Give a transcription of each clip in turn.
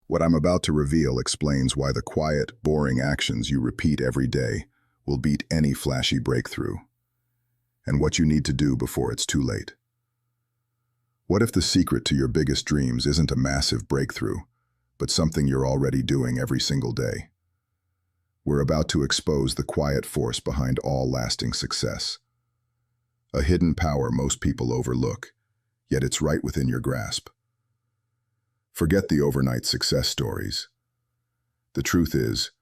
What I'm about to reveal explains why the quiet, boring actions you repeat every day will beat any flashy breakthrough, and what you need to do before it's too late. What if the secret to your biggest dreams isn't a massive breakthrough, but something you're already doing every single day? We're about to expose the quiet force behind all lasting success. A hidden power most people overlook, yet it's right within your grasp. Forget the overnight success stories. The truth is,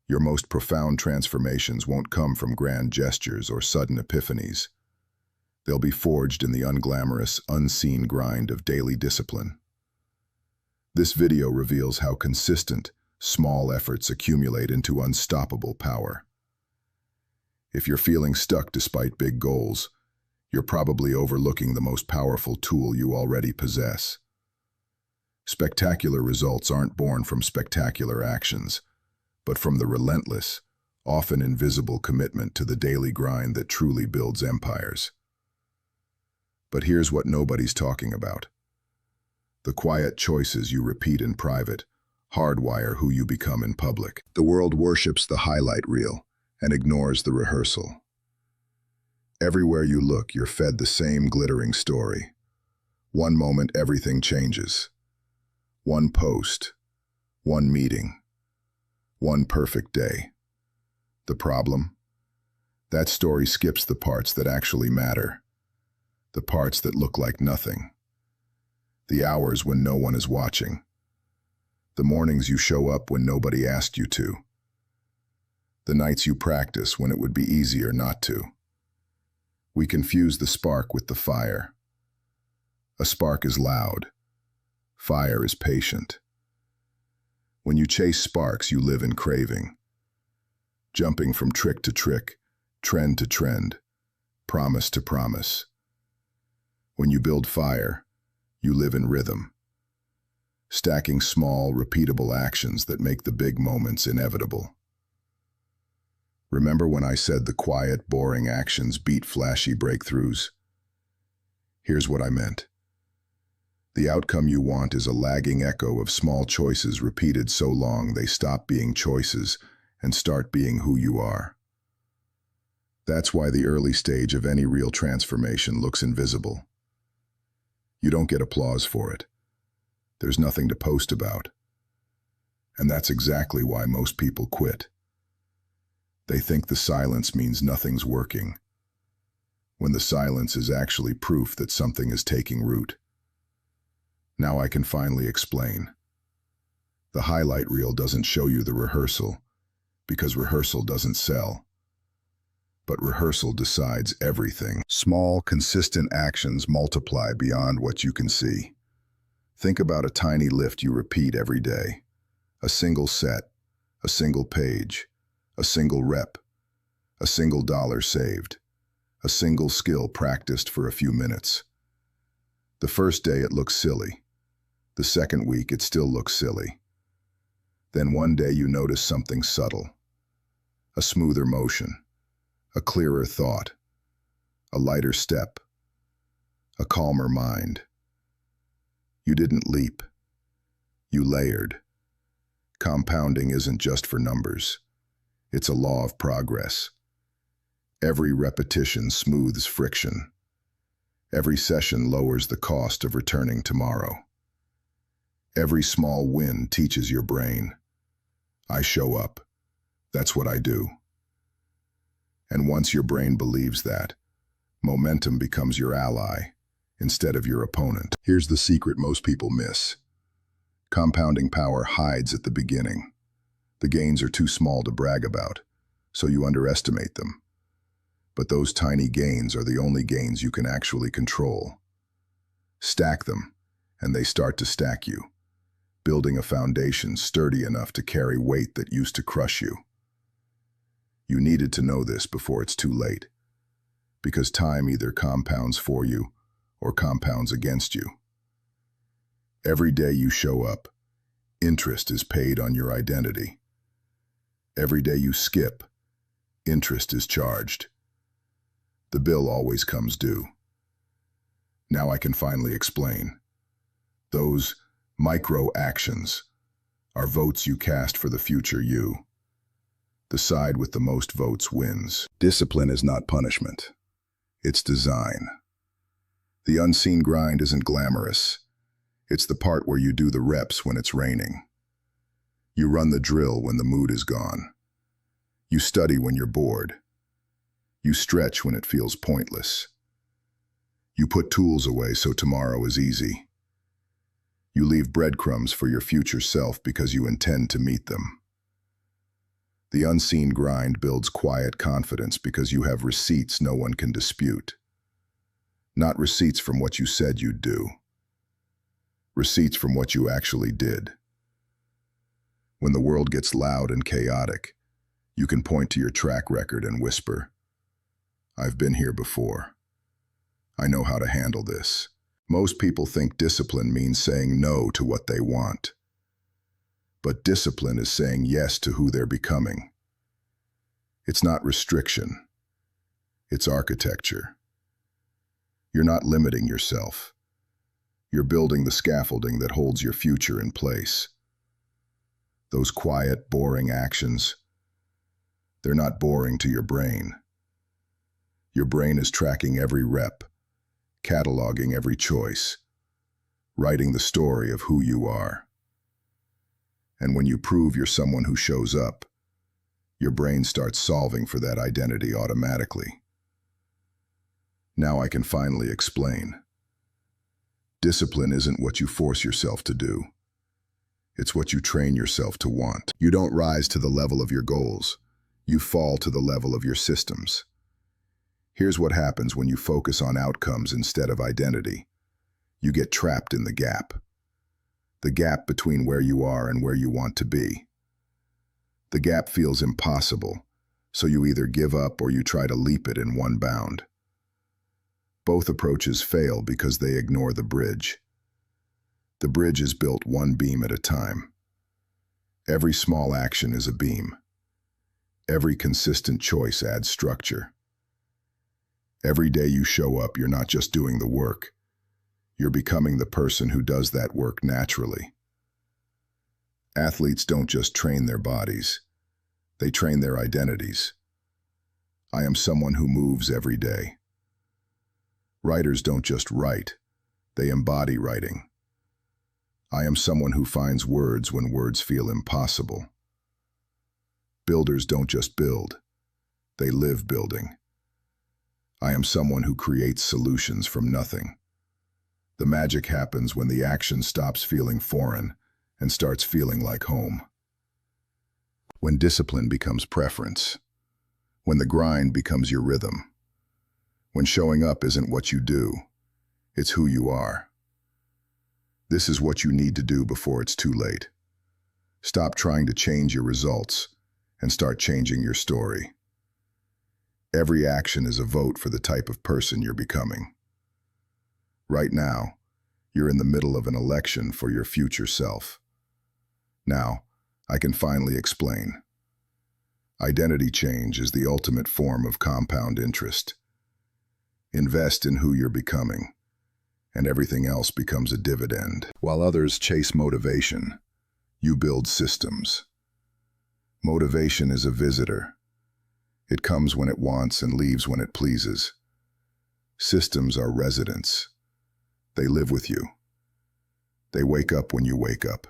your most profound transformations won't come from grand gestures or sudden epiphanies. They'll be forged in the unglamorous, unseen grind of daily discipline. This video reveals how consistent, small efforts accumulate into unstoppable power. If you're feeling stuck despite big goals, you're probably overlooking the most powerful tool you already possess. Spectacular results aren't born from spectacular actions, but from the relentless, often invisible commitment to the daily grind that truly builds empires. But here's what nobody's talking about. The quiet choices you repeat in private hardwire who you become in public. The world worships the highlight reel and ignores the rehearsal. Everywhere you look, you're fed the same glittering story. One moment, everything changes. One post, one meeting, one perfect day. The problem? That story skips the parts that actually matter, the parts that look like nothing, the hours when no one is watching, the mornings you show up when nobody asked you to, the nights you practice when it would be easier not to. We confuse the spark with the fire. A spark is loud. Fire is patient. When you chase sparks, you live in craving, jumping from trick to trick, trend to trend, promise to promise. When you build fire, you live in rhythm, stacking small, repeatable actions that make the big moments inevitable. Remember when I said the quiet, boring actions beat flashy breakthroughs? Here's what I meant. The outcome you want is a lagging echo of small choices repeated so long they stop being choices and start being who you are. That's why the early stage of any real transformation looks invisible. You don't get applause for it. There's nothing to post about. And that's exactly why most people quit. They think the silence means nothing's working, when the silence is actually proof that something is taking root. Now I can finally explain. The highlight reel doesn't show you the rehearsal, because rehearsal doesn't sell. But rehearsal decides everything. Small, consistent actions multiply beyond what you can see. Think about a tiny lift you repeat every day. A single set, a single page, a single rep, a single dollar saved, a single skill practiced for a few minutes. The first day it looks silly. The second week it still looks silly. Then one day you notice something subtle. A smoother motion, a clearer thought, a lighter step, a calmer mind. You didn't leap. You layered. Compounding isn't just for numbers. It's a law of progress. Every repetition smooths friction. Every session lowers the cost of returning tomorrow. Every small win teaches your brain. I show up. That's what I do. And once your brain believes that, momentum becomes your ally instead of your opponent. Here's the secret most people miss. Compounding power hides at the beginning. The gains are too small to brag about, so you underestimate them. But those tiny gains are the only gains you can actually control. Stack them, and they start to stack you, building a foundation sturdy enough to carry weight that used to crush you. You needed to know this before it's too late, because time either compounds for you or compounds against you. Every day you show up, interest is paid on your identity. Every day you skip, interest is charged. The bill always comes due. Now I can finally explain. Those micro actions, are votes you cast for the future you. The side with the most votes wins. Discipline is not punishment. It's design. The unseen grind isn't glamorous. It's the part where you do the reps when it's raining. You run the drill when the mood is gone. You study when you're bored. You stretch when it feels pointless. You put tools away so tomorrow is easy. You leave breadcrumbs for your future self because you intend to meet them. The unseen grind builds quiet confidence because you have receipts no one can dispute. Not receipts from what you said you'd do. Receipts from what you actually did. When the world gets loud and chaotic, you can point to your track record and whisper, "I've been here before. I know how to handle this." Most people think discipline means saying no to what they want. But discipline is saying yes to who they're becoming. It's not restriction. It's architecture. You're not limiting yourself. You're building the scaffolding that holds your future in place. Those quiet, boring actions, they're not boring to your brain. Your brain is tracking every rep, cataloging every choice, writing the story of who you are. And when you prove you're someone who shows up, your brain starts solving for that identity automatically. Now I can finally explain. Discipline isn't what you force yourself to do. It's what you train yourself to want. You don't rise to the level of your goals. You fall to the level of your systems. Here's what happens when you focus on outcomes instead of identity. You get trapped in the gap. The gap between where you are and where you want to be. The gap feels impossible, so you either give up or you try to leap it in one bound. Both approaches fail because they ignore the bridge. The bridge is built one beam at a time. Every small action is a beam. Every consistent choice adds structure. Every day you show up, you're not just doing the work. You're becoming the person who does that work naturally. Athletes don't just train their bodies. They train their identities. I am someone who moves every day. Writers don't just write. They embody writing. I am someone who finds words when words feel impossible. Builders don't just build. They live building. I am someone who creates solutions from nothing. The magic happens when the action stops feeling foreign and starts feeling like home. When discipline becomes preference. When the grind becomes your rhythm. When showing up isn't what you do, it's who you are. This is what you need to do before it's too late. Stop trying to change your results and start changing your story. Every action is a vote for the type of person you're becoming. Right now, you're in the middle of an election for your future self. Now, I can finally explain. Identity change is the ultimate form of compound interest. Invest in who you're becoming, and everything else becomes a dividend. While others chase motivation, you build systems. Motivation is a visitor. It comes when it wants and leaves when it pleases. Systems are residents. They live with you. They wake up when you wake up.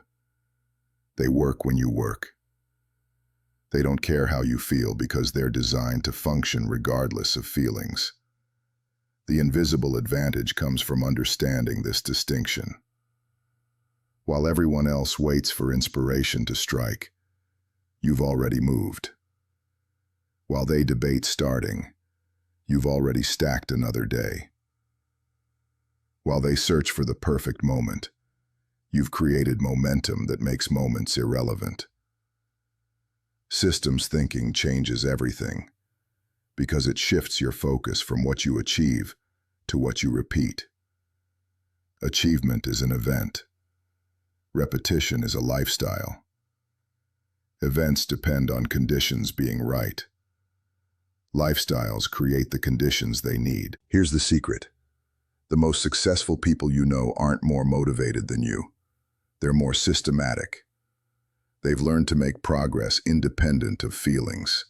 They work when you work. They don't care how you feel because they're designed to function regardless of feelings. The invisible advantage comes from understanding this distinction. While everyone else waits for inspiration to strike, you've already moved. While they debate starting, you've already stacked another day. While they search for the perfect moment, you've created momentum that makes moments irrelevant. Systems thinking changes everything because it shifts your focus from what you achieve to what you repeat. Achievement is an event. Repetition is a lifestyle. Events depend on conditions being right. Lifestyles create the conditions they need. Here's the secret. The most successful people you know aren't more motivated than you. They're more systematic. They've learned to make progress independent of feelings.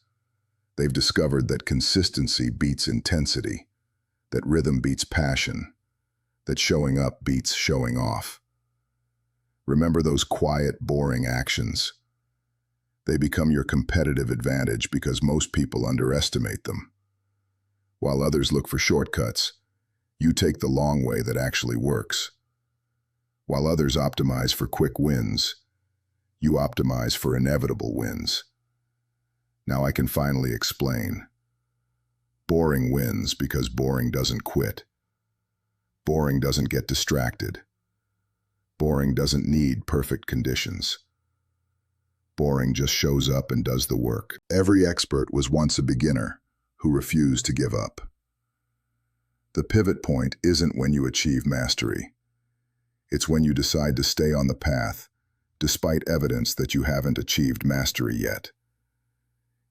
They've discovered that consistency beats intensity, that rhythm beats passion, that showing up beats showing off. Remember those quiet, boring actions. They become your competitive advantage because most people underestimate them. While others look for shortcuts, you take the long way that actually works. While others optimize for quick wins, you optimize for inevitable wins. Now I can finally explain. Boring wins because boring doesn't quit. Boring doesn't get distracted. Boring doesn't need perfect conditions. Boring just shows up and does the work. Every expert was once a beginner who refused to give up. The pivot point isn't when you achieve mastery. It's when you decide to stay on the path, despite evidence that you haven't achieved mastery yet.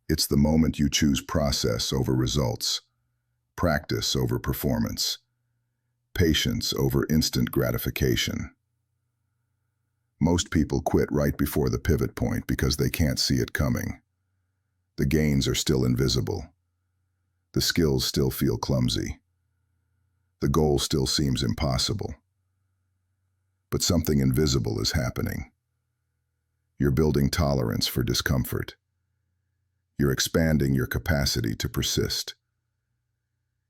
It's the moment you choose process over results, practice over performance, patience over instant gratification. Most people quit right before the pivot point because they can't see it coming. The gains are still invisible. The skills still feel clumsy. The goal still seems impossible. But something invisible is happening. You're building tolerance for discomfort. You're expanding your capacity to persist.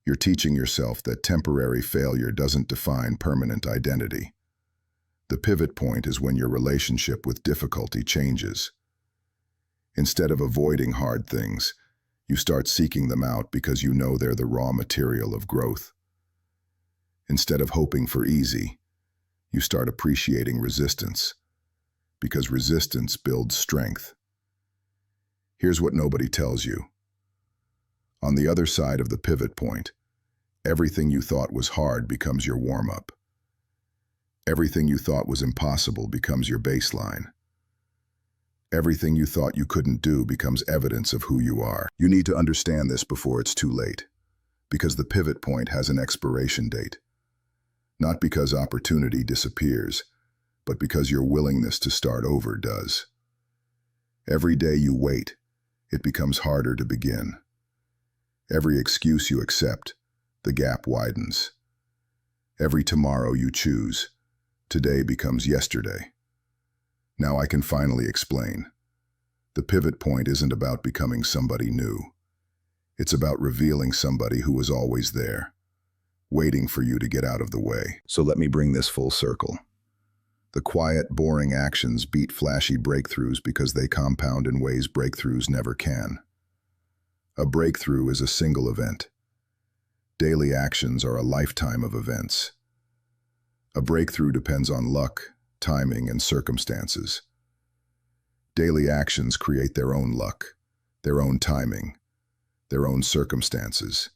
You're teaching yourself that temporary failure doesn't define permanent identity. The pivot point is when your relationship with difficulty changes. Instead of avoiding hard things, you start seeking them out because you know they're the raw material of growth. Instead of hoping for easy, you start appreciating resistance, because resistance builds strength. Here's what nobody tells you. On the other side of the pivot point, everything you thought was hard becomes your warm-up. Everything you thought was impossible becomes your baseline. Everything you thought you couldn't do becomes evidence of who you are. You need to understand this before it's too late, because the pivot point has an expiration date. Not because opportunity disappears, but because your willingness to start over does. Every day you wait, it becomes harder to begin. Every excuse you accept, the gap widens. Every tomorrow you choose, today becomes yesterday. Now I can finally explain. The pivot point isn't about becoming somebody new. It's about revealing somebody who was always there, waiting for you to get out of the way. So let me bring this full circle. The quiet, boring actions beat flashy breakthroughs because they compound in ways breakthroughs never can. A breakthrough is a single event. Daily actions are a lifetime of events. A breakthrough depends on luck, timing, and circumstances. Daily actions create their own luck, their own timing, their own circumstances.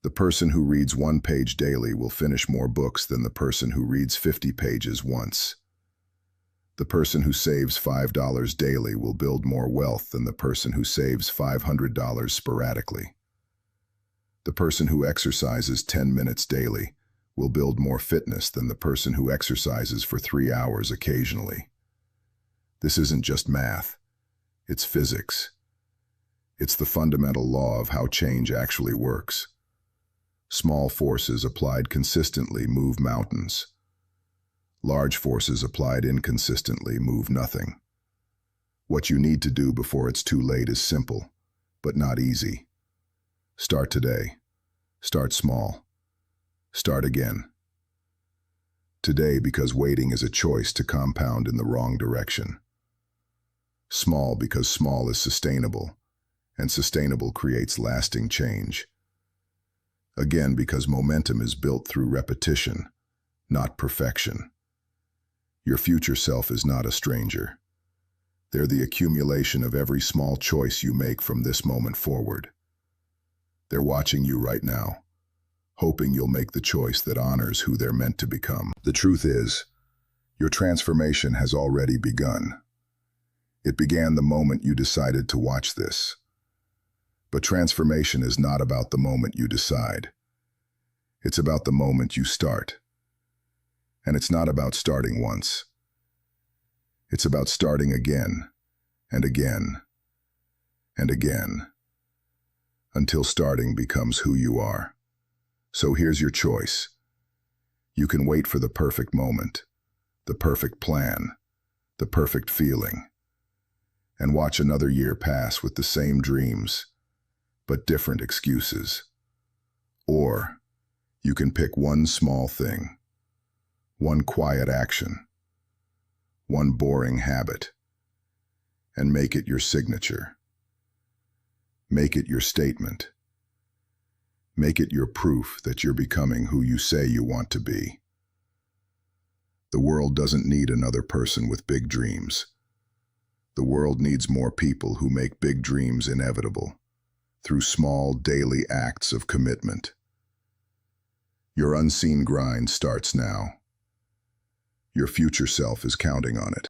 The person who reads 1 page daily will finish more books than the person who reads 50 pages once. The person who saves $5 daily will build more wealth than the person who saves $500 sporadically. The person who exercises 10 minutes daily will build more fitness than the person who exercises for 3 hours occasionally. This isn't just math, it's physics. It's the fundamental law of how change actually works. Small forces applied consistently move mountains. Large forces applied inconsistently move nothing. What you need to do before it's too late is simple, but not easy. Start today. Start small. Start again. Today, because waiting is a choice to compound in the wrong direction. Small because small is sustainable, and sustainable creates lasting change. Again, because momentum is built through repetition, not perfection. Your future self is not a stranger. They're the accumulation of every small choice you make from this moment forward. They're watching you right now, hoping you'll make the choice that honors who they're meant to become. The truth is, your transformation has already begun. It began the moment you decided to watch this. But transformation is not about the moment you decide. It's about the moment you start. And it's not about starting once. It's about starting again, and again, and again, until starting becomes who you are. So here's your choice. You can wait for the perfect moment, the perfect plan, the perfect feeling, and watch another year pass with the same dreams, but different excuses. Or you can pick one small thing, one quiet action, one boring habit, and make it your signature. Make it your statement. Make it your proof that you're becoming who you say you want to be. The world doesn't need another person with big dreams. The world needs more people who make big dreams inevitable, through small daily acts of commitment. Your unseen grind starts now. Your future self is counting on it.